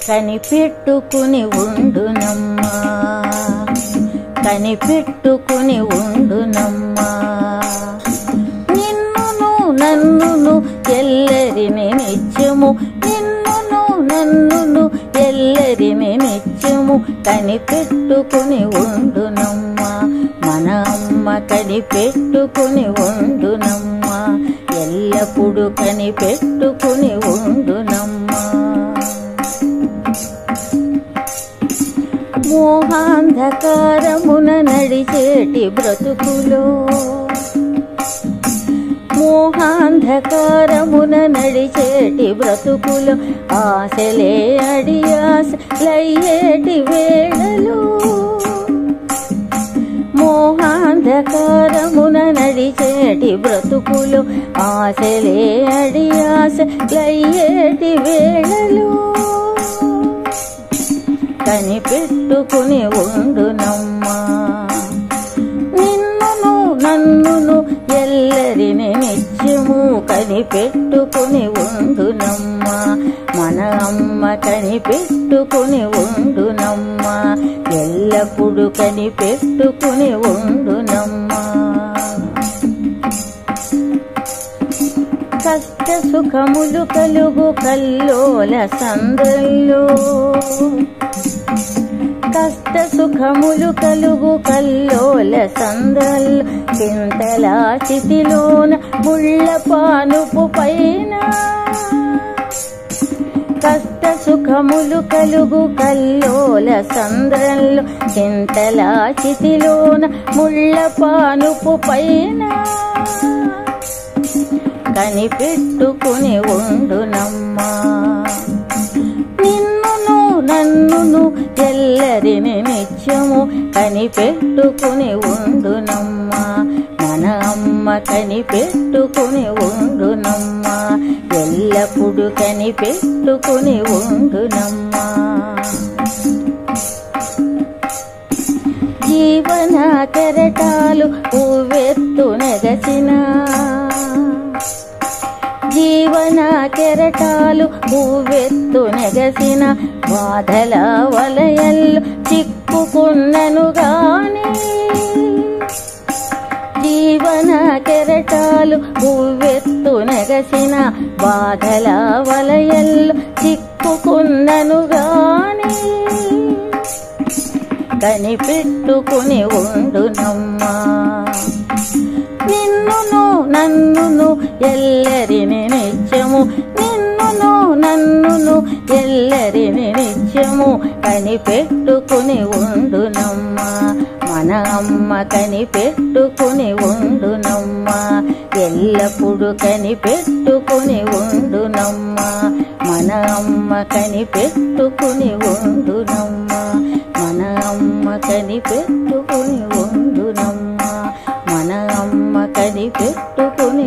కనిపెట్టుకుని ఉండునమ్మా, కనిపెట్టుకుని ఉండునమ్మా. నిన్నును నన్నును ఎల్లరిని నిత్యము, నిన్నును నన్నును ఎల్లరిని నిత్యము కనిపెట్టుకుని ఉండునమ్మా. మన అమ్మ కనిపెట్టుకుని ఉండునమ్మా, ఎల్లప్పుడు కనిపెట్టుకుని ఉండునమ్మా. మోహాంధకారమున నడిచేటి బ్రతుకులో, మోహాంధకారమున నడిచేటి బ్రతుకులో ఆశలే అడియాసలయ్యేటి వేళలో, మోహాంధకారమున నడిచేటి బ్రతుకులో ఆశలే అడియాసలయ్యేటి వేళలో కనిపెట్టుకుని ఉండునమ్మా. నిన్నును నన్నును ఎల్లరిని నిత్యము కనిపెట్టుకుని ఉండునమ్మా. మన అమ్మ కనిపెట్టుకుని ఉండునమ్మా, ఎల్లప్పుడు కనిపెట్టుకుని ఉండునమ్మా. కష్ట సుఖములు కలుగు కల్లోల సంద్రల్లో, కష్ట సుఖములు కలుగు కల్లోల సంద్రల్లో చింతలా చితిలోన ముళ్ళ పానుపు పైన, కష్ట సుఖములు కలుగు కల్లోల సంద్రంలో చింతలా చితిలోన ముళ్ళ పానుపు పైన కనిపెట్టుకుని ఉండునమ్మా. నిన్నును నన్నును ఎల్లరిని నిత్యము కనిపెట్టుకుని ఉండునమ్మా. మన అమ్మ కనిపెట్టుకుని ఉండునమ్మా, ఎల్లప్పుడు కనిపెట్టుకుని ఉండునమ్మా. జీవన కెరటాలు ఉవ్వెత్తు నెగసిన, జీవన కెరటాలు ఉవ్వెత్తు నెగసిన బాధల వలయల్లో చిక్కుకున్నను గాని, జీవన కెరటాలు ఉవ్వెత్తు నెగసిన బాధల వలయల్లో చిక్కుకున్నను గాని కనిపెట్టుకుని ఉండునమ్మా. నిన్నును నన్నును ఎల్లరిని నిత్యము, నిన్నును నన్నును ఎల్లరిని నిత్యము కనిపెట్టుకుని ఉండునమ్మా. మన అమ్మ కనిపెట్టుకుని ఉండునమ్మా, ఎల్లప్పుడు కనిపెట్టుకుని ఉండునమ్మా. మన అమ్మ కనిపెట్టుకుని ఉండునమ్మా, మన అమ్మ కనిపెట్టుకుని ఉండునమ్మా, మన అమ్మ కనిపెట్టుకుని